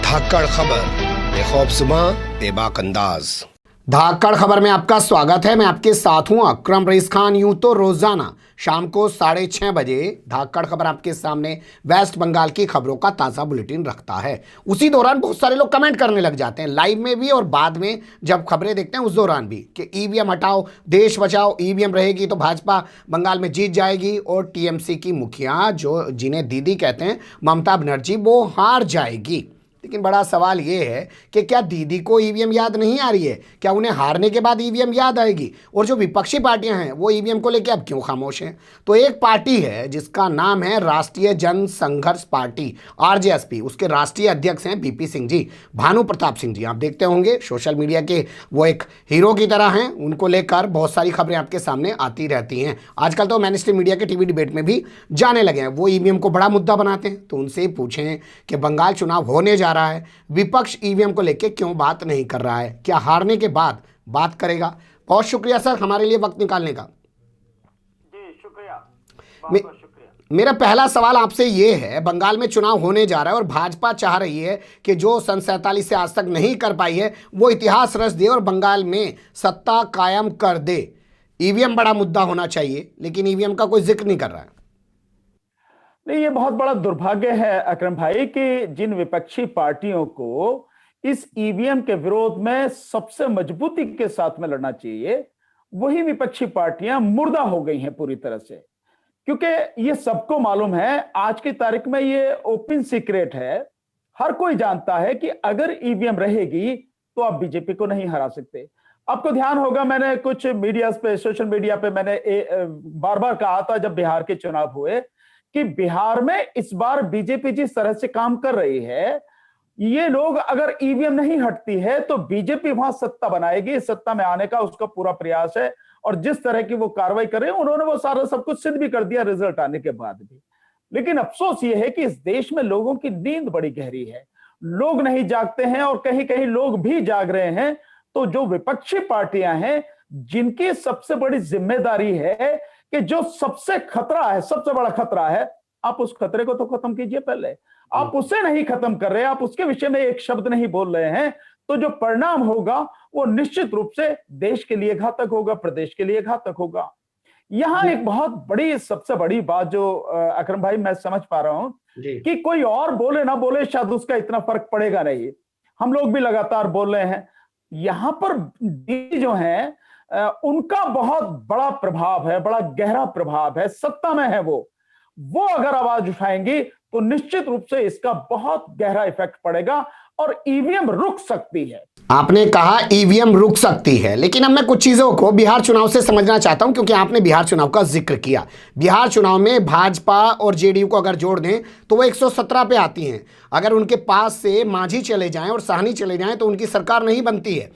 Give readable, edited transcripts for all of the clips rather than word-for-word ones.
धाकड़ खबर, बेखौफज़ुबां, बेबाक अंदाज। धाकड़ खबर में आपका स्वागत है। मैं आपके साथ हूं अकरम रईस खान। यूं तो रोजाना शाम को 6:30 बजे धाकड़ खबर आपके सामने वेस्ट बंगाल की खबरों का ताज़ा बुलेटिन रखता है। उसी दौरान बहुत सारे लोग कमेंट करने लग जाते हैं, लाइव में भी और बाद में जब खबरें देखते हैं उस दौरान भी, कि ईवीएम हटाओ, देश बचाओ, ईवीएम रहेगी तो भाजपा बंगाल में जीत जाएगी और टीएमसी की मुखिया, जो जिन्हें दीदी कहते हैं, ममता बनर्जी, वो हार जाएगी। लेकिन बड़ा सवाल ये है कि क्या दीदी को ईवीएम याद नहीं आ रही है? क्या उन्हें हारने के बाद ईवीएम याद आएगी? और जो विपक्षी पार्टियां हैं वो ईवीएम को लेकर अब क्यों खामोश हैं? तो एक पार्टी है जिसका नाम है राष्ट्रीय जन संघर्ष पार्टी, आरजेएसपी। उसके राष्ट्रीय अध्यक्ष हैं बीपी सिंह जी, भानु प्रताप सिंह जी। आप देखते होंगे सोशल मीडिया के वो एक हीरो की तरह हैं। उनको लेकर बहुत सारी खबरें आपके सामने आती रहती हैं। आजकल तो मेन स्ट्रीम मीडिया के टीवी डिबेट में भी जाने लगे हैं। वो ईवीएम को बड़ा मुद्दा बनाते हैं। तो उनसे पूछें कि बंगाल चुनाव होने जा रहा है, विपक्ष ईवीएम को लेकर क्यों बात नहीं कर रहा है? क्या हारने के बाद बात करेगा? बहुत शुक्रिया सर हमारे लिए वक्त निकालने का। जी शुक्रिया, बहुत बहुत शुक्रिया। मेरा पहला सवाल आपसे ये है, बंगाल में चुनाव होने जा रहा है और भाजपा चाह रही है कि जो सन 47 से आज तक नहीं कर पाई है वो इतिहास रच दे और बंगाल में सत्ता कायम कर दे। ईवीएम बड़ा मुद्दा होना चाहिए, लेकिन ईवीएम का कोई जिक्र नहीं कर रहा है। नहीं, ये बहुत बड़ा दुर्भाग्य है अकरम भाई कि जिन विपक्षी पार्टियों को इस ईवीएम के विरोध में सबसे मजबूती के साथ में लड़ना चाहिए, वही विपक्षी पार्टियां मुर्दा हो गई हैं पूरी तरह से। क्योंकि ये सबको मालूम है, आज की तारीख में ये ओपन सीक्रेट है, हर कोई जानता है कि अगर ईवीएम रहेगी तो आप बीजेपी को नहीं हरा सकते। आपको ध्यान होगा, मैंने कुछ मीडिया पे, सोशल मीडिया पे मैंने बार बार कहा था जब बिहार के चुनाव हुए कि बिहार में इस बार बीजेपी जिस तरह से काम कर रही है, ये लोग अगर ईवीएम नहीं हटती है तो बीजेपी वहां सत्ता बनाएगी, सत्ता में आने का उसका पूरा प्रयास है। और जिस तरह की वो कार्रवाई कर रहे हैं, उन्होंने वो सारा सब कुछ सिद्ध भी कर दिया रिजल्ट आने के बाद भी। लेकिन अफसोस ये है कि इस देश में लोगों की नींद बड़ी गहरी है, लोग नहीं जागते हैं और कहीं कहीं लोग भी जाग रहे हैं। तो जो विपक्षी पार्टियां हैं, जिनकी सबसे बड़ी जिम्मेदारी है कि जो सबसे खतरा है, सबसे बड़ा खतरा है, आप उस खतरे को तो खत्म कीजिए पहले। आप उसे नहीं खत्म कर रहे, आप उसके विषय में एक शब्द नहीं बोल रहे हैं, तो जो परिणाम होगा वो निश्चित रूप से देश के लिए घातक होगा, प्रदेश के लिए घातक होगा। यहां एक बहुत बड़ी, सबसे बड़ी बात जो अकरम भाई मैं समझ पा रहा हूं कि कोई और बोले ना बोले, शायद उसका इतना फर्क पड़ेगा नहीं। हम लोग भी लगातार बोल रहे हैं। यहां पर जो है उनका बहुत बड़ा प्रभाव है, बड़ा गहरा प्रभाव है, सत्ता में है वो अगर आवाज उठाएंगी तो निश्चित रूप से इसका बहुत गहरा इफेक्ट पड़ेगा और ईवीएम रुक सकती है। आपने कहा ईवीएम रुक सकती है, लेकिन अब मैं कुछ चीजों को बिहार चुनाव से समझना चाहता हूं, क्योंकि आपने बिहार चुनाव का जिक्र किया। बिहार चुनाव में भाजपा और जेडीयू को अगर जोड़ दें तो वो 117 पे आती हैं। अगर उनके पास से मांझी चले जाएं और साहनी चले जाएं तो उनकी सरकार नहीं बनती है।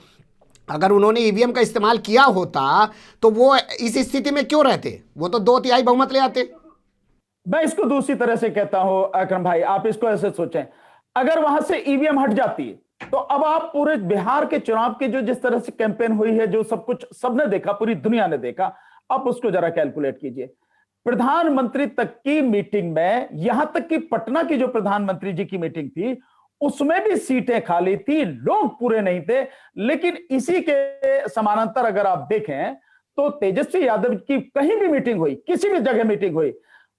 अगर उन्होंने ईवीएम का इस्तेमाल किया होता तो वो इस स्थिति में क्यों रहते? वो तो 2/3 बहुमत ले आते। मैं इसको दूसरी तरह से कहता हूं अकरम भाई, आप इसको ऐसे सोचें, अगर वहां से ईवीएम हट जाती है तो अब आप पूरे बिहार के चुनाव की जो जिस तरह से कैंपेन हुई है, जो सब कुछ सबने देखा, पूरी दुनिया ने देखा, आप उसको जरा कैलकुलेट कीजिए। प्रधानमंत्री तक की मीटिंग में, यहां तक कि पटना की जो प्रधानमंत्री जी की मीटिंग थी उसमें भी सीटें खाली थी, लोग पूरे नहीं थे। लेकिन इसी के समानांतर अगर आप देखें तो तेजस्वी यादव की कहीं भी मीटिंग हुई, किसी भी जगह मीटिंग हुई,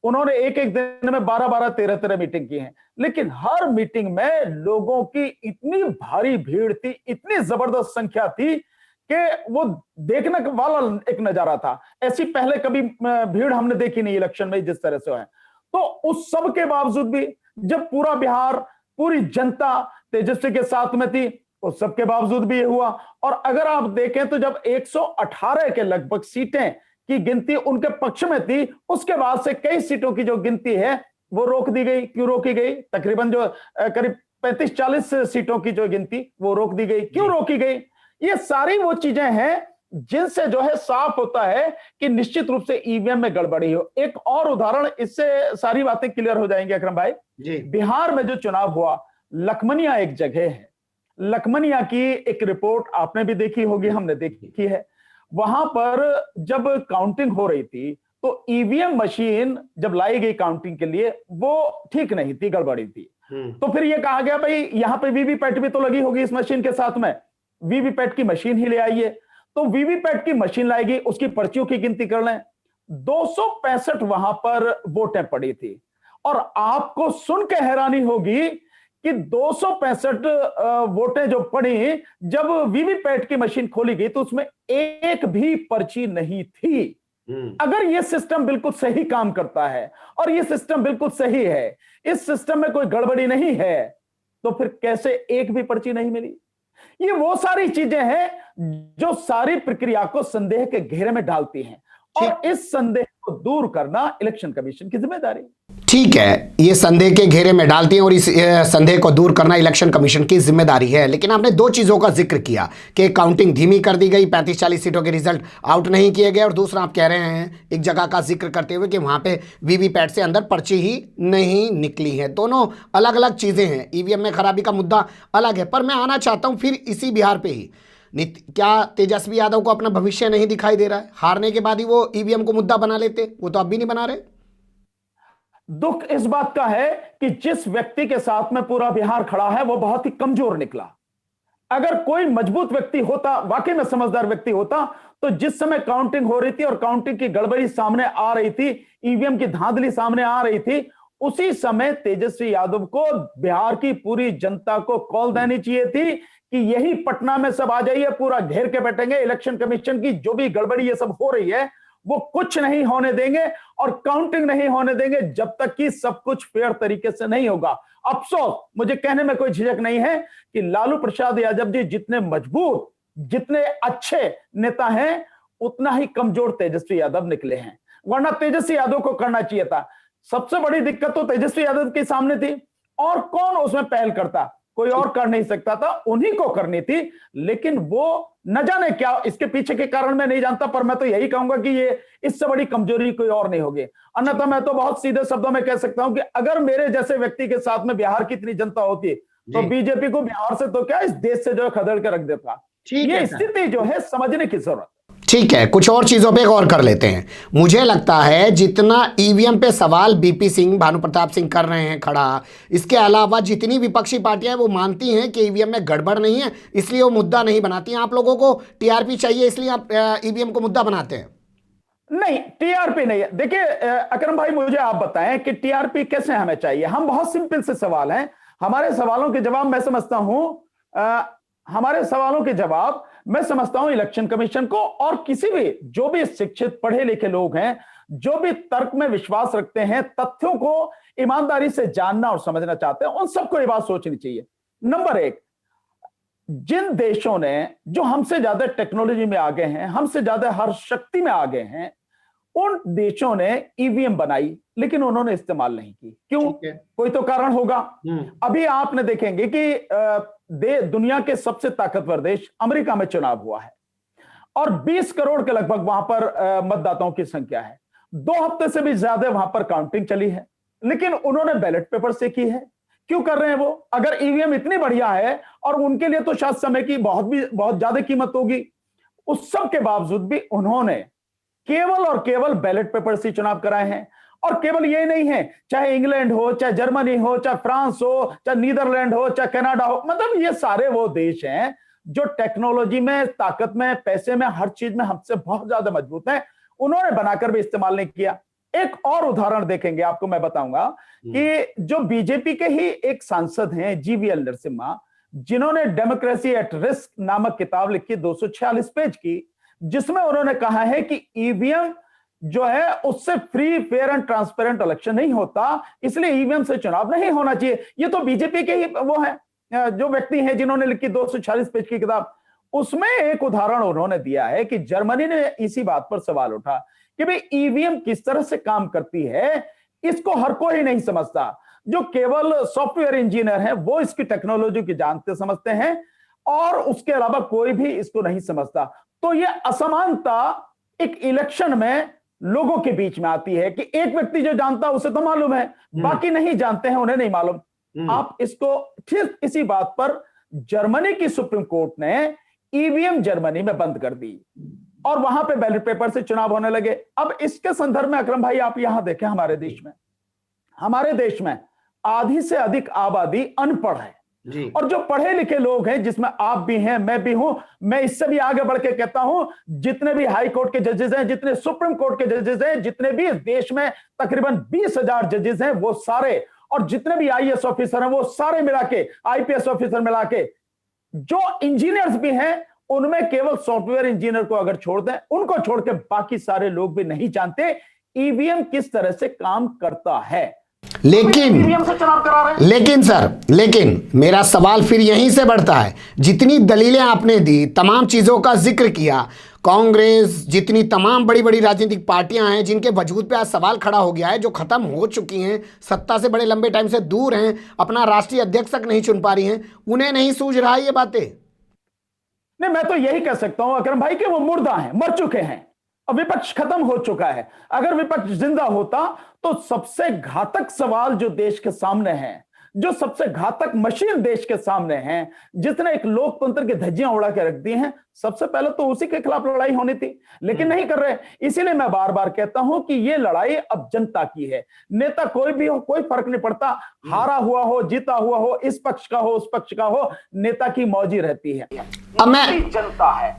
उन्होंने एक एक दिन में 12-12, 13-13 मीटिंग की हैं, लेकिन हर मीटिंग में लोगों की इतनी भारी भीड़ थी, इतनी जबरदस्त संख्या थी कि वो देखने वाला एक नजारा था। ऐसी पहले कभी भीड़ हमने देखी नहीं इलेक्शन में जिस तरह से है। तो उस सब के बावजूद भी जब पूरा बिहार, पूरी जनता तेजस्वी के साथ में थी, उस सब के बावजूद भी ये हुआ। और अगर आप देखें तो जब 118 के लगभग सीटें की गिनती उनके पक्ष में थी, उसके बाद से कई सीटों की जो गिनती है वो रोक दी गई। क्यों रोकी गई? तकरीबन जो करीब 35-40 सीटों की जो गिनती वो रोक दी गई। क्यों रोकी गई? ये सारी वो चीजें हैं जिनसे जो है साफ होता है कि निश्चित रूप से ईवीएम में गड़बड़ी हो। एक और उदाहरण, इससे सारी बातें क्लियर हो जाएंगी अकरम भाई। बिहार में जो चुनाव हुआ, लखमनिया एक जगह है, लखमनिया की एक रिपोर्ट आपने भी देखी होगी, हमने देखी है। वहां पर जब काउंटिंग हो रही थी तो ईवीएम मशीन जब लाई गई काउंटिंग के लिए, वो ठीक नहीं थी, गड़बड़ी थी। तो फिर ये कहा गया भाई यहां पे वीवीपैट भी तो लगी होगी इस मशीन के साथ में, वीवीपैट की मशीन ही ले आइए। तो वीवीपैट की मशीन लाएगी, उसकी पर्चियों की गिनती कर लें, 265 वहां पर वोटें पड़ी थी। और आपको सुन के हैरानी होगी कि 265 वोटें जो पड़ी, जब वीवीपैट की मशीन खोली गई तो उसमें एक भी पर्ची नहीं थी। अगर यह सिस्टम बिल्कुल सही काम करता है और यह सिस्टम बिल्कुल सही है, इस सिस्टम में कोई गड़बड़ी नहीं है, तो फिर कैसे एक भी पर्ची नहीं मिली? ये वो सारी चीजें हैं जो सारी प्रक्रिया को संदेह के घेरे में डालती हैं, और इस संदेह को दूर करना इलेक्शन कमीशन की जिम्मेदारी। ठीक है, ये संदेह के घेरे में डालती हैं और इस संदेह को दूर करना इलेक्शन कमीशन की जिम्मेदारी है। लेकिन आपने दो चीज़ों का जिक्र किया कि काउंटिंग धीमी कर दी गई, 35-40 सीटों के रिजल्ट आउट नहीं किए गए, और दूसरा आप कह रहे हैं एक जगह का जिक्र करते हुए कि वहाँ पे वीवीपैट से अंदर पर्ची ही नहीं निकली है। दोनों अलग अलग चीज़ें हैं, ईवीएम में खराबी का मुद्दा अलग है। पर मैं आना चाहता हूँ फिर इसी बिहार पर ही, क्या तेजस्वी यादव को अपना भविष्य नहीं दिखाई दे रहा है? हारने के बाद ही वो ईवीएम को मुद्दा बना लेते, वो तो अब भी नहीं बना रहे। दुख इस बात का है कि जिस व्यक्ति के साथ में पूरा बिहार खड़ा है वो बहुत ही कमजोर निकला। अगर कोई मजबूत व्यक्ति होता, वाकई में समझदार व्यक्ति होता, तो जिस समय काउंटिंग हो रही थी और काउंटिंग की गड़बड़ी सामने आ रही थी, ईवीएम की धांधली सामने आ रही थी, उसी समय तेजस्वी यादव को बिहार की पूरी जनता को कॉल देनी चाहिए थी कि यही पटना में सब आ जाइए, पूरा घेर के बैठेंगे, इलेक्शन कमीशन की जो भी गड़बड़ी ये सब हो रही है वो कुछ नहीं होने देंगे और काउंटिंग नहीं होने देंगे जब तक कि सब कुछ फेयर तरीके से नहीं होगा। अफसोस, मुझे कहने में कोई झिझक नहीं है कि लालू प्रसाद यादव जी जितने मजबूत, जितने अच्छे नेता हैं, उतना ही कमजोर तेजस्वी यादव निकले हैं। वरना तेजस्वी यादव को करना चाहिए था। सबसे बड़ी दिक्कत तो तेजस्वी यादव के सामने थी, और कौन उसमें पहल करता? कोई और कर नहीं सकता था, उन्हीं को करनी थी। लेकिन वो न जाने क्या इसके पीछे के कारण मैं नहीं जानता, पर मैं तो यही कहूंगा कि ये इससे बड़ी कमजोरी कोई और नहीं होगी। अन्यथा मैं तो बहुत सीधे शब्दों में कह सकता हूं कि अगर मेरे जैसे व्यक्ति के साथ में बिहार की इतनी जनता होती तो बीजेपी को बिहार से तो क्या, इस देश से जो है खदेड़ के रख देता। ये स्थिति जो है समझने की जरूरत। ठीक है, कुछ और चीजों पे गौर कर लेते हैं। मुझे लगता है जितना ईवीएम पे सवाल बीपी सिंह, भानु प्रताप सिंह कर रहे हैं खड़ा, इसके अलावा जितनी विपक्षी पार्टियां वो मानती हैं कि ईवीएम में गड़बड़ नहीं है, इसलिए वो मुद्दा नहीं बनाती हैं। आप लोगों को टीआरपी चाहिए इसलिए आप ईवीएम को मुद्दा बनाते हैं? नहीं, टीआरपी नहीं है। देखिए अकरम भाई, मुझे आप बताएं कि टीआरपी कैसे हमें चाहिए। हम बहुत सिंपल से सवाल हैं, हमारे सवालों के जवाब मैं समझता हूं इलेक्शन कमीशन को और किसी भी जो भी शिक्षित पढ़े लिखे लोग हैं, जो भी तर्क में विश्वास रखते हैं, तथ्यों को ईमानदारी से जानना और समझना चाहते हैं, उन सबको ये बात सोचनी चाहिए। नंबर एक, जिन देशों ने जो हमसे ज्यादा टेक्नोलॉजी में आगे हैं, हमसे ज्यादा हर शक्ति में आगे हैं, उन देशों ने ईवीएम बनाई लेकिन उन्होंने इस्तेमाल नहीं की। क्यों? कोई तो कारण होगा। अभी आपने देखेंगे कि दुनिया के सबसे ताकतवर देश अमेरिका में चुनाव हुआ है और 20 करोड़ के लगभग वहां पर मतदाताओं की संख्या है। 2 हफ्ते से भी ज्यादा वहां पर काउंटिंग चली है, लेकिन उन्होंने बैलेट पेपर से की है। क्यों कर रहे हैं वो? अगर ईवीएम इतनी बढ़िया है और उनके लिए तो शायद समय की बहुत ज्यादा कीमत होगी, उस सब के बावजूद भी उन्होंने केवल और केवल बैलेट पेपर से चुनाव कराए हैं। और केवल ये नहीं है, चाहे इंग्लैंड हो, चाहे जर्मनी हो, चाहे फ्रांस हो, चाहे नीदरलैंड हो, चाहे कनाडा हो, मतलब ये सारे वो देश हैं जो टेक्नोलॉजी में, ताकत में, पैसे में, हर चीज में हमसे बहुत ज्यादा मजबूत हैं। उन्होंने बनाकर भी इस्तेमाल नहीं किया। एक और उदाहरण देखेंगे आपको मैं बताऊंगा कि जो बीजेपी के ही एक सांसद हैं जीवीएल नरसिम्हा, जिन्होंने डेमोक्रेसी एट रिस्क नामक किताब लिखी 246 पेज की, जिसमें उन्होंने कहा है कि ईवीएम जो है उससे free, fair and transparent election नहीं होता, इसलिए ईवीएम से चुनाव नहीं होना चाहिए। ये तो बीजेपी के ही वो है जो व्यक्ति हैं जिन्होंने लिखी 246 पेज की किताब। उसमें एक उदाहरण उन्होंने दिया है कि जर्मनी ने इसी बात पर सवाल उठा कि भाई ईवीएम किस तरह से काम करती है, इसको हर कोई नहीं समझता। जो केवल सॉफ्टवेयर इंजीनियर है वो इसकी टेक्नोलॉजी की जानते समझते हैं, और उसके अलावा कोई भी इसको नहीं समझता। तो यह असमानता एक इलेक्शन में लोगों के बीच में आती है कि एक व्यक्ति जो जानता है उसे तो मालूम है, बाकी नहीं जानते हैं, उन्हें नहीं मालूम। आप इसको ठीक इसी बात पर जर्मनी की सुप्रीम कोर्ट ने ईवीएम जर्मनी में बंद कर दी और वहां पे बैलेट पेपर से चुनाव होने लगे। अब इसके संदर्भ में अकरम भाई आप यहां देखें, हमारे देश में आधी से अधिक आबादी अनपढ़ है। जी। और जो पढ़े लिखे लोग हैं, जिसमें आप भी हैं, मैं भी हूं, मैं इससे भी आगे बढ़ के कहता हूं, जितने भी हाई कोर्ट के जजेस हैं, जितने सुप्रीम कोर्ट के जजेस हैं, जितने भी इस देश में तकरीबन 20,000 जजेस हैं, वो सारे, और जितने भी आईएएस ऑफिसर हैं, वो सारे मिला के, आईपीएस ऑफिसर मिला के, जो इंजीनियर्स भी हैं, उनमें केवल सॉफ्टवेयर इंजीनियर को अगर छोड़ दें, उनको छोड़ के बाकी सारे लोग भी नहीं जानते ईवीएम किस तरह से काम करता है। लेकिन मेरा सवाल फिर यहीं से बढ़ता है। जितनी दलीलें आपने दी, तमाम चीजों का जिक्र किया, कांग्रेस, जितनी तमाम बड़ी बड़ी राजनीतिक पार्टियां हैं जिनके वजूद पे आज सवाल खड़ा हो गया है, जो खत्म हो चुकी हैं, सत्ता से बड़े लंबे टाइम से दूर हैं, अपना राष्ट्रीय अध्यक्ष तक नहीं चुन पा रही हैं, उन्हें नहीं सूझ रहा ये बातें? नहीं, मैं तो यही कह सकता हूं अकरम भाई कि वो मुर्दा हैं, मर चुके हैं, अब विपक्ष खत्म हो चुका है। अगर विपक्ष जिंदा होता तो सबसे घातक सवाल जो देश के सामने है, जो सबसे घातक मशीन देश के सामने है, जिसने एक लोकतंत्र की धज्जियां उड़ा के रख दी हैं, सबसे पहले तो उसी के खिलाफ लड़ाई होनी थी, लेकिन नहीं कर रहे। इसीलिए मैं बार बार कहता हूं कि ये लड़ाई अब जनता की है। नेता कोई भी हो, कोई फर्क नहीं पड़ता, हारा हुआ हो, जीता हुआ हो, इस पक्ष का हो, उस पक्ष का हो, नेता की मौजी रहती है। अब मैं, जनता है।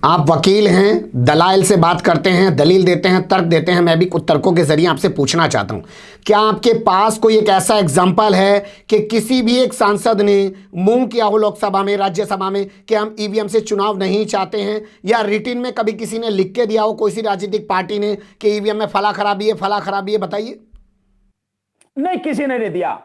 आप वकील हैं, दलाइल से बात करते हैं, दलील देते हैं, तर्क देते हैं। मैं भी कुछ तर्कों के जरिए आपसे पूछना चाहता हूं, क्या आपके पास कोई एक ऐसा एग्जाम्पल है कि किसी भी एक सांसद ने मुंह किया हो लोकसभा में, राज्यसभा में, कि हम ईवीएम से चुनाव नहीं चाहते हैं, या रिटिन में कभी किसी ने लिख के दिया हो, कोई सी राजनीतिक पार्टी ने, कि ईवीएम में फला खराबी है, फला खराबी है? बताइए। नहीं, किसी ने नहीं दिया।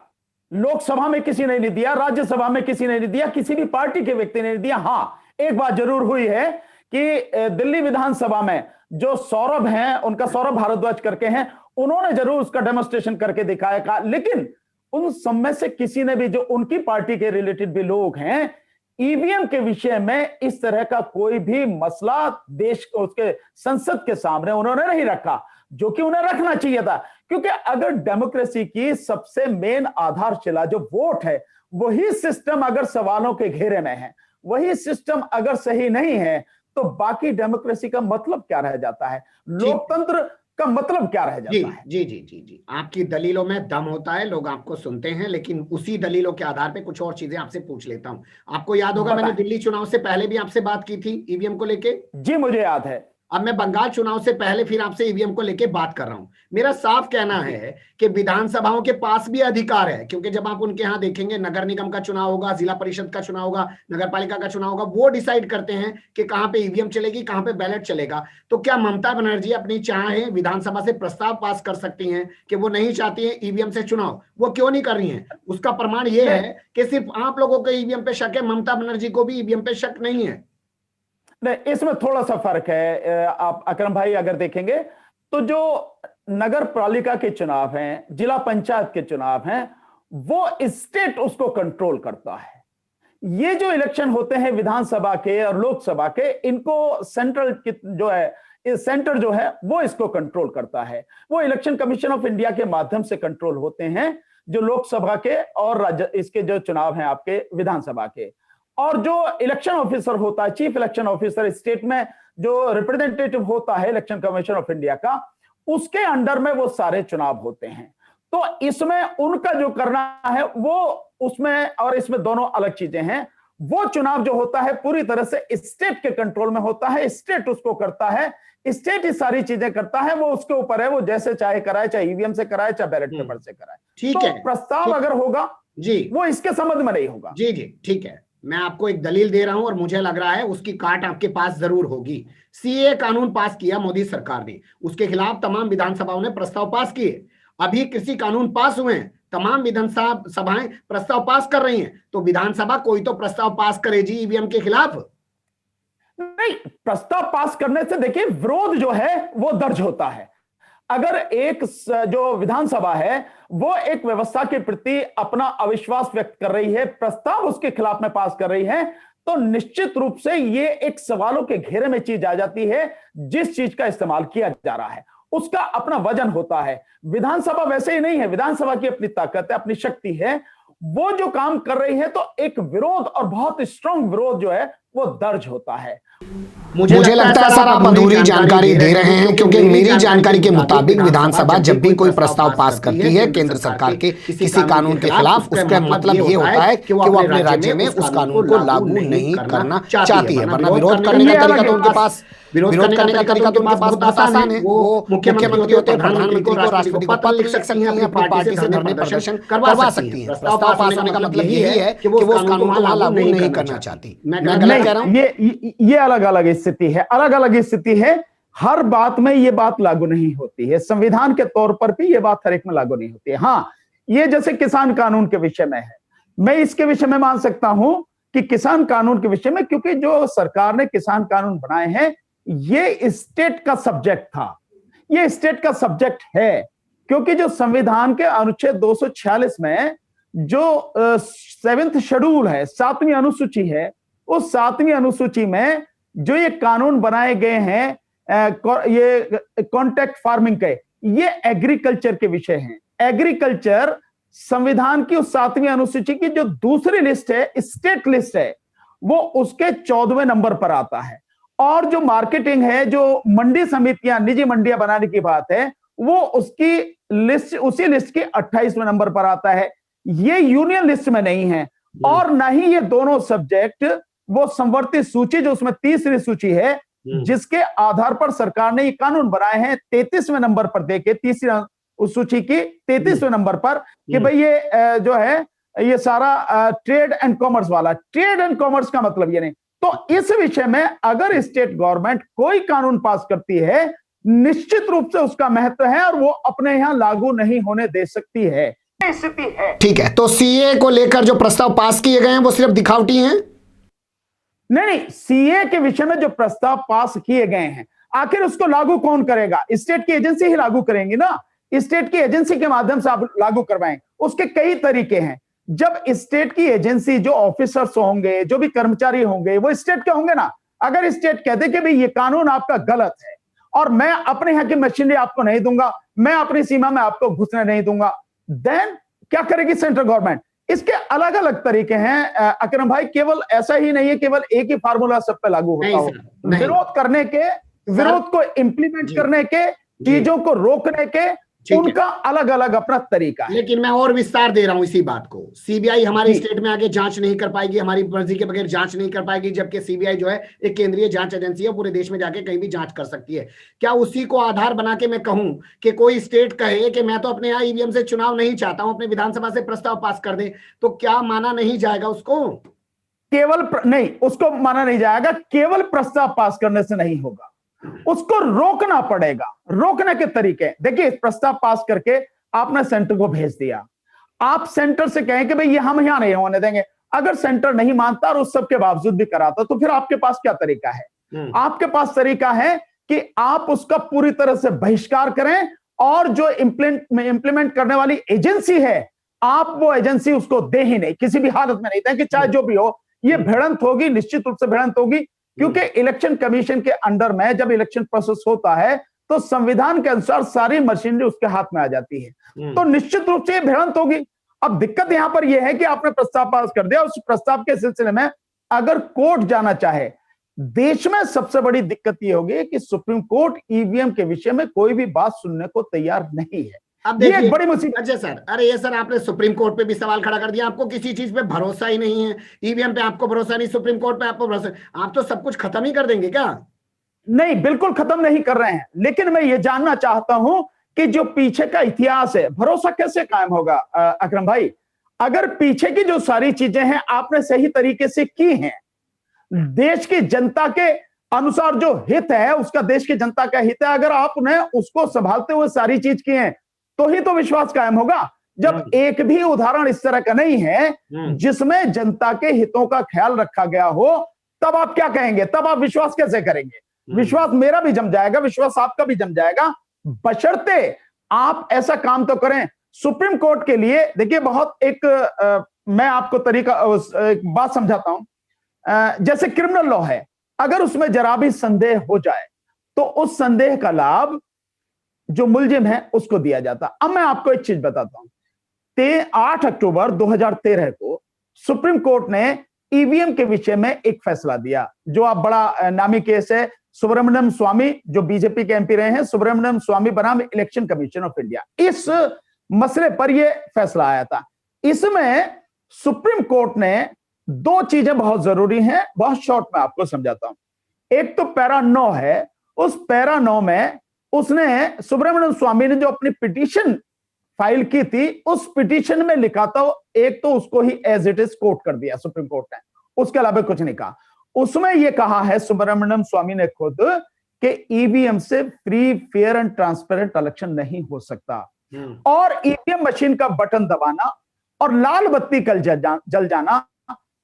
लोकसभा में किसी ने नहीं दिया, राज्यसभा में किसी ने नहीं दिया, किसी भी पार्टी के व्यक्ति ने नहीं दिया। हां, एक बात जरूर हुई है कि दिल्ली विधानसभा में जो सौरभ हैं, उनका सौरभ भारद्वाज करके हैं, उन्होंने जरूर उसका डेमोन्स्ट्रेशन करके दिखाया, लेकिन उन सब में से किसी ने भी, जो उनकी पार्टी के रिलेटेड भी लोग हैं, ईवीएम के विषय में इस तरह का कोई भी मसला देश उसके संसद के सामने उन्होंने नहीं रखा, जो कि उन्हें रखना चाहिए था। क्योंकि अगर डेमोक्रेसी की सबसे मेन आधारशिला जो वोट है, वही सिस्टम अगर सवालों के घेरे में है, वही सिस्टम अगर सही नहीं है, तो बाकी डेमोक्रेसी का मतलब क्या रह जाता है, लोकतंत्र का मतलब क्या रह जाता है? जी। आपकी दलीलों में दम होता है, लोग आपको सुनते हैं, लेकिन उसी दलीलों के आधार पे कुछ और चीजें आपसे पूछ लेता हूं। आपको याद होगा, मैंने दिल्ली चुनाव से पहले भी आपसे बात की थी ईवीएम को लेके। जी, मुझे याद है। अब मैं बंगाल चुनाव से पहले फिर आपसे ईवीएम को लेके बात कर रहा हूं। मेरा साफ कहना है कि विधानसभाओं के पास भी अधिकार है, क्योंकि जब आप उनके यहां देखेंगे, नगर निगम का चुनाव होगा, जिला परिषद का चुनाव होगा, नगर पालिका का चुनाव होगा, वो डिसाइड करते हैं कि कहां पे ईवीएम चलेगी, कहां पे बैलेट चलेगा। तो क्या ममता बनर्जी अपनी चाहे विधानसभा से प्रस्ताव पास कर सकती हैं कि वो नहीं चाहती है ईवीएम से चुनाव? वो क्यों नहीं कर रही है? उसका प्रमाण ये है कि सिर्फ आप लोगों को ईवीएम पे शक है, ममता बनर्जी को भी ईवीएम पे शक नहीं है। नहीं, इसमें थोड़ा सा फर्क है। आप अकरम भाई अगर देखेंगे तो जो नगर पालिका के चुनाव हैं, जिला पंचायत के चुनाव हैं, वो स्टेट उसको कंट्रोल करता है। ये जो इलेक्शन होते हैं विधानसभा के और लोकसभा के, इनको सेंट्रल जो है, सेंटर जो है वो इसको कंट्रोल करता है। वो इलेक्शन कमीशन ऑफ इंडिया के माध्यम से कंट्रोल होते हैं, जो लोकसभा के और राज्य इसके जो चुनाव हैं आपके विधानसभा के। और जो इलेक्शन ऑफिसर होता है, चीफ इलेक्शन ऑफिसर स्टेट में जो रिप्रेजेंटेटिव होता है इलेक्शन कमीशन ऑफ इंडिया का, उसके अंडर में वो सारे चुनाव होते हैं। तो इसमें उनका जो करना है वो उसमें और इसमें दोनों अलग चीजें हैं। वो चुनाव जो होता है पूरी तरह से स्टेट के कंट्रोल में होता है, स्टेट उसको करता है, स्टेट ही सारी चीजें करता है, वो उसके ऊपर है, वो जैसे चाहे कराए, चाहे ईवीएम से कराए, चाहे बैलेट पेपर से कराए। ठीक तो है, प्रस्ताव अगर होगा जी, वो इसके संबंध में नहीं होगा। जी, ठीक है। मैं आपको एक दलील दे रहा हूं और मुझे लग रहा है उसकी काट आपके पास जरूर होगी। सीए कानून पास किया मोदी सरकार ने, उसके खिलाफ तमाम विधानसभाओं ने प्रस्ताव पास किए। अभी कृषि कानून पास हुए हैं, तमाम विधानसभा सभाएं प्रस्ताव पास कर रही हैं। तो विधानसभा कोई तो प्रस्ताव पास करे जी ईवीएम के खिलाफ। नहीं, प्रस्ताव पास करने से देखिए विरोध जो है वो दर्ज होता है। अगर एक जो विधानसभा है वो एक व्यवस्था के प्रति अपना अविश्वास व्यक्त कर रही है, प्रस्ताव उसके खिलाफ में पास कर रही है, तो निश्चित रूप से ये एक सवालों के घेरे में चीज आ जाती है। जिस चीज का इस्तेमाल किया जा रहा है उसका अपना वजन होता है। विधानसभा वैसे ही नहीं है, विधानसभा की अपनी ताकत है, अपनी शक्ति है। वो जो काम कर रही है तो एक विरोध और बहुत स्ट्रांग विरोध जो है वो दर्ज होता है। मुझे लगता है सर आप अधूरी जानकारी दे रहे हैं, क्योंकि मेरी जानकारी के मुताबिक विधानसभा जब भी कोई प्रस्ताव पास करती है केंद्र सरकार के किसी कानून के खिलाफ, उसका मतलब ये होता है कि वो अपने राज्य में उस कानून को लागू नहीं करना चाहती है, वरना विरोध करने का तरीका तो उनके पास बहुत आसान है। वो मुख्यमंत्री होते हैं, प्रधानमंत्री को, राष्ट्रपति को पत्र लिख सकती हैं, अपनी पार्टी से धरने प्रदर्शन करवा सकती हैं। प्रस्ताव पास होने का मतलब यही है कि वो उस कानून को लागू नहीं करना चाहती। मैं गलत कह रहा हूं? ये अलग अलग स्थिति है, अलग अलग स्थिति है। हर बात में ये बात लागू नहीं होती है, संविधान के तौर पर भी ये बात हर एक में लागू नहीं होती है। हाँ, ये जैसे किसान कानून के विषय में है, मैं इसके विषय में मान सकता हूं कि किसान कानून के विषय में, क्योंकि जो सरकार ने किसान कानून बनाए हैं ये स्टेट का सब्जेक्ट था, ये स्टेट का सब्जेक्ट है, क्योंकि जो संविधान के अनुच्छेद 246 में जो 7th शेड्यूल है, 7वीं अनुसूची है, उस 7वीं अनुसूची में जो ये कानून बनाए गए हैं ये कॉन्ट्रैक्ट फार्मिंग के, ये एग्रीकल्चर के विषय हैं। एग्रीकल्चर संविधान की उस 7वीं अनुसूची की जो दूसरी लिस्ट है, स्टेट लिस्ट है, वो उसके 14वें नंबर पर आता है। और जो मार्केटिंग है, जो मंडी समितियां, निजी मंडियां बनाने की बात है, वो उसकी लिस्ट, उसी लिस्ट के 28वें नंबर पर आता है। ये यूनियन लिस्ट में नहीं है, और ना ही ये दोनों सब्जेक्ट वो संवर्ती सूची जो उसमें तीसरी सूची है, जिसके आधार पर सरकार ने ये कानून बनाए हैं, 33वें नंबर पर देके, तीसरी उस सूची की 33वें नंबर पर, कि भाई ये जो है ये सारा ट्रेड एंड कॉमर्स वाला, ट्रेड एंड कॉमर्स का मतलब ये नहीं। तो इस विषय में अगर स्टेट गवर्नमेंट कोई कानून पास करती है, निश्चित रूप से उसका महत्व है और वो अपने यहां लागू नहीं होने दे सकती है, स्थिति है। ठीक है, तो सीए को लेकर जो प्रस्ताव पास किए गए हैं वो सिर्फ दिखावटी हैं? नहीं, सीए के विषय में जो प्रस्ताव पास किए गए हैं, आखिर उसको लागू कौन करेगा? स्टेट की एजेंसी ही लागू करेंगी ना। स्टेट की एजेंसी के माध्यम से आप लागू करवाएं, उसके कई तरीके हैं। जब स्टेट की एजेंसी, जो ऑफिसर्स होंगे, जो भी कर्मचारी होंगे, वो स्टेट के होंगे ना। अगर स्टेट कहते कि भाई ये कानून आपका गलत है और मैं अपने यहाँ की मशीनरी आपको नहीं दूंगा, मैं अपनी सीमा में आपको घुसने नहीं दूंगा, देन क्या करेगी सेंट्रल गवर्नमेंट? इसके अलग अलग तरीके हैं अकरम भाई, केवल ऐसा ही नहीं है केवल एक ही फार्मूला सब पे लागू होता हो। विरोध करने के, विरोध को इंप्लीमेंट करने के, चीजों को रोकने के, उनका अलग अलग अपना तरीका है। लेकिन मैं और विस्तार दे रहा हूं इसी बात को। सीबीआई हमारे स्टेट में आगे जांच नहीं कर पाएगी, हमारी मर्जी के बगैर जांच नहीं कर पाएगी, जबकि सीबीआई जो है एक केंद्रीय जांच एजेंसी है, पूरे देश में जाके कहीं भी जांच कर सकती है। क्या उसी को आधार बना के मैं कहूं कि कोई स्टेट कहे कि मैं तो अपने यहाँ ईवीएम से चुनाव नहीं चाहता हूं, अपने विधानसभा से प्रस्ताव पास कर दे, तो क्या माना नहीं जाएगा उसको? केवल नहीं, उसको माना नहीं जाएगा, केवल प्रस्ताव पास करने से नहीं होगा, उसको रोकना पड़ेगा। रोकने के तरीके देखिए, प्रस्ताव पास करके आपने सेंटर को भेज दिया, आप सेंटर से कहें कि भाई ये हम यहां नहीं होने देंगे। अगर सेंटर नहीं मानता और उस सब के बावजूद भी कराता, तो फिर आपके पास क्या तरीका है? आपके पास तरीका है कि आप उसका पूरी तरह से बहिष्कार करें, और जो इंप्लीमेंट करने वाली एजेंसी है, आप वो एजेंसी उसको दे ही नहीं, किसी भी हालत में नहीं दें, कि चाहे जो भी हो। ये भिड़ंत होगी, निश्चित रूप से भिड़ंत होगी, क्योंकि इलेक्शन कमीशन के अंडर में जब इलेक्शन प्रोसेस होता है तो संविधान के अनुसार सारी मशीनरी उसके हाथ में आ जाती है, तो निश्चित रूप से ये भिड़ंत होगी। अब दिक्कत यहां पर यह है कि आपने प्रस्ताव पास कर दिया, उस प्रस्ताव के सिलसिले में अगर कोर्ट जाना चाहे, देश में सबसे बड़ी दिक्कत यह होगी कि सुप्रीम कोर्ट ईवीएम के विषय में कोई भी बात सुनने को तैयार नहीं है। अब देखिए, ये बड़ी मुसीबत। अच्छा सर, अरे ये सर आपने सुप्रीम कोर्ट पे भी सवाल खड़ा कर दिया, आपको किसी चीज पे भरोसा ही नहीं है। ईवीएम पे आपको भरोसा नहीं, सुप्रीम कोर्ट पे आपको भरोसा, आप तो सब कुछ खत्म ही कर देंगे क्या? नहीं, बिल्कुल खत्म नहीं कर रहे हैं, लेकिन मैं ये जानना चाहता हूं कि जो पीछे का इतिहास है, भरोसा कैसे कायम होगा अकरम भाई? अगर पीछे की जो सारी चीजें हैं आपने सही तरीके से की हैं, देश की जनता के अनुसार जो हित है, उसका देश की जनता का हित है, अगर आपने उसको संभालते हुए सारी चीज की है, तो ही तो विश्वास कायम होगा। जब एक भी उदाहरण इस तरह का नहीं है जिसमें जनता के हितों का ख्याल रखा गया हो, तब आप क्या कहेंगे? तब आप विश्वास कैसे करेंगे? विश्वास मेरा भी जम जाएगा, विश्वास आपका भी जम जाएगा, बशर्ते आप ऐसा काम तो करें। सुप्रीम कोर्ट के लिए देखिए, बहुत एक मैं आपको तरीका, एक बात समझाता हूं। जैसे क्रिमिनल लॉ है, अगर उसमें जरा भी संदेह हो जाए तो उस संदेह का लाभ जो मुलजिम है उसको दिया जाता। अब मैं आपको एक चीज बताता हूं, 8 अक्टूबर 2013 को सुप्रीम कोर्ट ने ईवीएम के विषय में एक फैसला दिया, जो आप बड़ा नामी केस है सुब्रमण्यम स्वामी, जो बीजेपी के एमपी रहे हैं, सुब्रमण्यम स्वामी बनाम इलेक्शन कमीशन ऑफ इंडिया। इस मसले पर यह फैसला आया था। इसमें सुप्रीम कोर्ट ने दो चीजें बहुत जरूरी हैं, बहुत शॉर्ट में आपको समझाता हूं। एक तो पैरा 9 है, उस पैरा 9 में उसने सुब्रमण्यम स्वामी ने जो अपनी पिटीशन फाइल की थी, उस पिटीशन में लिखा था, एक तो उसको ही एज इट इज कोट कर दिया सुप्रीम कोर्ट ने, उसके अलावा कुछ नहीं कहा। उसमें यह कहा है सुब्रमण्यम स्वामी ने खुद कि ईवीएम से free, fair and transparent election नहीं हो सकता, और ईवीएम मशीन का बटन दबाना और लाल बत्ती कल जल जाना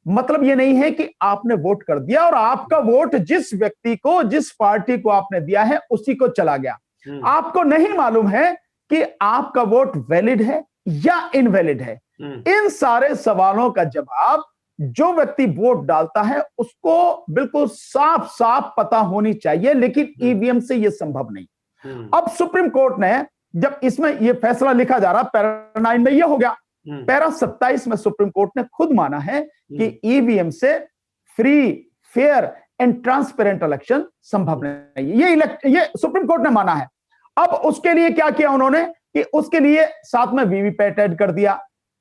मतलब यह नहीं है कि आपने वोट कर दिया और आपका वोट जिस व्यक्ति को, जिस पार्टी को आपने दिया है उसी को चला गया। आपको नहीं मालूम है कि आपका वोट वैलिड है या इनवैलिड है। इन सारे सवालों का जवाब जो व्यक्ति वोट डालता है उसको बिल्कुल साफ साफ पता होनी चाहिए, लेकिन ईवीएम से यह संभव नहीं। अब सुप्रीम कोर्ट ने जब इसमें यह फैसला लिखा जा रहा, पैरा 9 में यह हो गया, पैरा 27 में सुप्रीम कोर्ट ने खुद माना है कि ईवीएम से free, fair and transparent election संभव नहीं है। ये सुप्रीम कोर्ट ने माना है। अब उसके लिए क्या किया उन्होंने कि उसके लिए साथ में वीवीपैट ऐड कर दिया।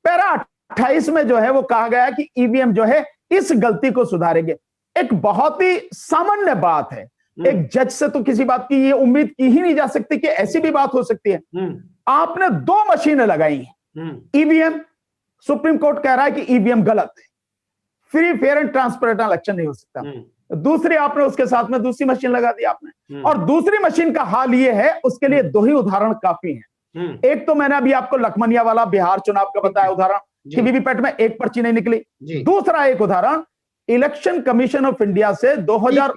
पैरा 28 में जो है वो कहा गया कि ईवीएम जो है इस गलती को सुधारेंगे। एक बहुत ही सामान्य बात है, एक जज से तो किसी बात की ये उम्मीद की ही नहीं जा सकती कि ऐसी भी बात हो सकती है। आपने 2 मशीनें लगाई हैं, ईवीएम, सुप्रीम कोर्ट कह रहा है कि ईवीएम गलत है, free, fair and transparent election नहीं हो सकता। दूसरी आपने उसके साथ में दूसरी मशीन लगा दी आपने, और दूसरी मशीन का हाल ये है, उसके लिए 2 ही उदाहरण काफी हैं। एक तो मैंने अभी आपको लखमनिया वाला बिहार चुनाव का बताया उदाहरण कि वीवीपैट में एक पर्ची नहीं निकली। दूसरा एक उदाहरण इलेक्शन कमीशन ऑफ इंडिया से 2000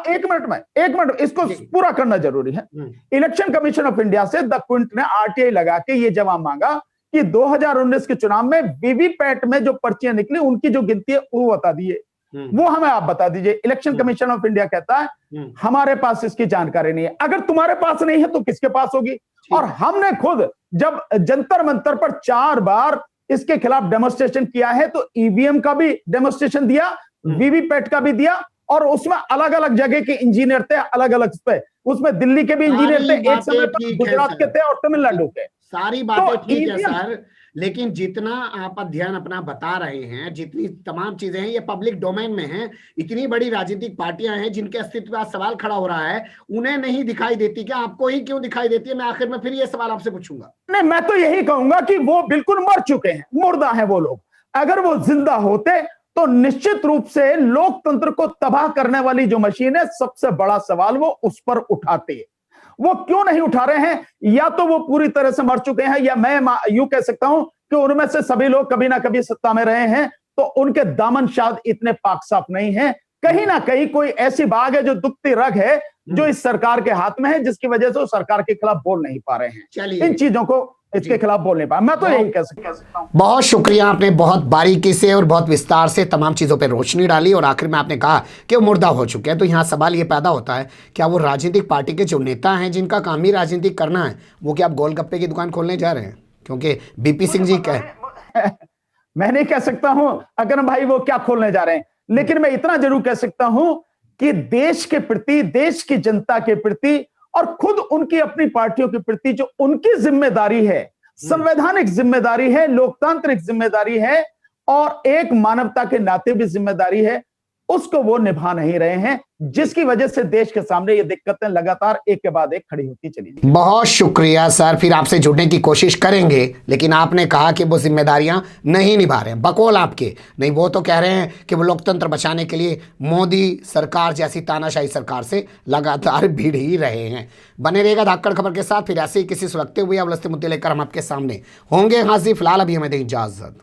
एक मिनट इसको पूरा करना जरूरी है। इलेक्शन कमीशन ऑफ इंडिया से द क्विंट ने आरटीआई लगा के ये जवाब मांगा कि 2019 के चुनाव में वीवीपैट में जो पर्चियां निकली उनकी जो गिनती है वो बता दिए, वो हमें आप बता दीजिए। इलेक्शन कमीशन ऑफ इंडिया कहता है हमारे पास इसकी जानकारी नहीं है। अगर तुम्हारे पास नहीं है तो किसके पास होगी? और हमने खुद जब जंतर मंतर पर 4 बार इसके खिलाफ डेमोन्स्ट्रेशन किया है, तो ईवीएम का भी डेमोन्स्ट्रेशन दिया, वीवीपैट का भी दिया, और उसमें अलग अलग जगह के इंजीनियर थे, अलग अलग पे, उसमें दिल्ली के भी इंजीनियर थे, एक समय पर गुजरात के थे और तमिलनाडु के। सारी बातें ठीक है सर, लेकिन जितना आप अध्ययन अपना बता रहे हैं, जितनी तमाम चीजें हैं ये पब्लिक डोमेन में हैं। इतनी बड़ी राजनीतिक पार्टियां हैं जिनके अस्तित्व पर सवाल खड़ा हो रहा है, उन्हें नहीं दिखाई देती क्या? आपको ही क्यों दिखाई देती है? मैं आखिर में फिर ये सवाल आपसे पूछूंगा। नहीं, मैं तो यही कहूंगा कि वो बिल्कुल मर चुके हैं, मुर्दा हैं वो लोग। अगर वो जिंदा होते तो निश्चित रूप से लोकतंत्र को तबाह करने वाली जो मशीन है, सबसे बड़ा सवाल वो उस पर उठाते। वो क्यों नहीं उठा रहे हैं? या तो वो पूरी तरह से मर चुके हैं, या मैं यूं कह सकता हूं कि उनमें से सभी लोग कभी ना कभी सत्ता में रहे हैं, तो उनके दामन शायद इतने पाक साफ नहीं है। कहीं ना कहीं कोई ऐसी बाग है जो दुखती रग है, जो इस सरकार के हाथ में है, जिसकी वजह से वो सरकार के खिलाफ बोल नहीं पा रहे हैं। इन चीजों को इसके खिलाफ बोल नहीं पाया। मैं तो यही कह सकता हूं। बहुत शुक्रिया, आपने बहुत बारीकी से और बहुत विस्तार से तमाम चीज़ों पर रोशनी डाली, और आखिर में आपने कहा कि वो मुर्दा हो चुके हैं। तो यहाँ सवाल ये पैदा होता है, क्या वो राजनीतिक पार्टी के जो नेता हैं जिनका काम ही राजनीति करना है, वो क्या आप गोलगप्पे की दुकान खोलने जा रहे हैं? क्योंकि बीपी सिंह जी मैं नहीं कह सकता हूं अकरम भाई वो क्या खोलने जा रहे हैं, लेकिन मैं इतना जरूर कह सकता हूं कि देश के प्रति, देश की जनता के प्रति और खुद उनकी अपनी पार्टियों के प्रति जो उनकी जिम्मेदारी है, संवैधानिक जिम्मेदारी है, लोकतांत्रिक जिम्मेदारी है, और एक मानवता के नाते भी जिम्मेदारी है, उसको वो निभा नहीं रहे हैं, जिसकी वजह से देश के सामने ये दिक्कतें लगातार एक के बाद एक खड़ी होती चली। बहुत शुक्रिया सर, फिर आपसे जुड़ने की कोशिश करेंगे, लेकिन आपने कहा कि वो जिम्मेदारियां नहीं निभा रहे हैं। बकौल आपके नहीं, वो तो कह रहे हैं कि वो लोकतंत्र बचाने के लिए मोदी सरकार जैसी तानाशाही सरकार से लगातार भिड़ ही रहे हैं। बने रहेगा धाकड़ खबर के साथ, फिर ऐसे ही किसी सुलगते हुए या उलझते मुद्दे लेकर हम आपके सामने होंगे हाजिर। फिलहाल अभी हमें दें इजाजत।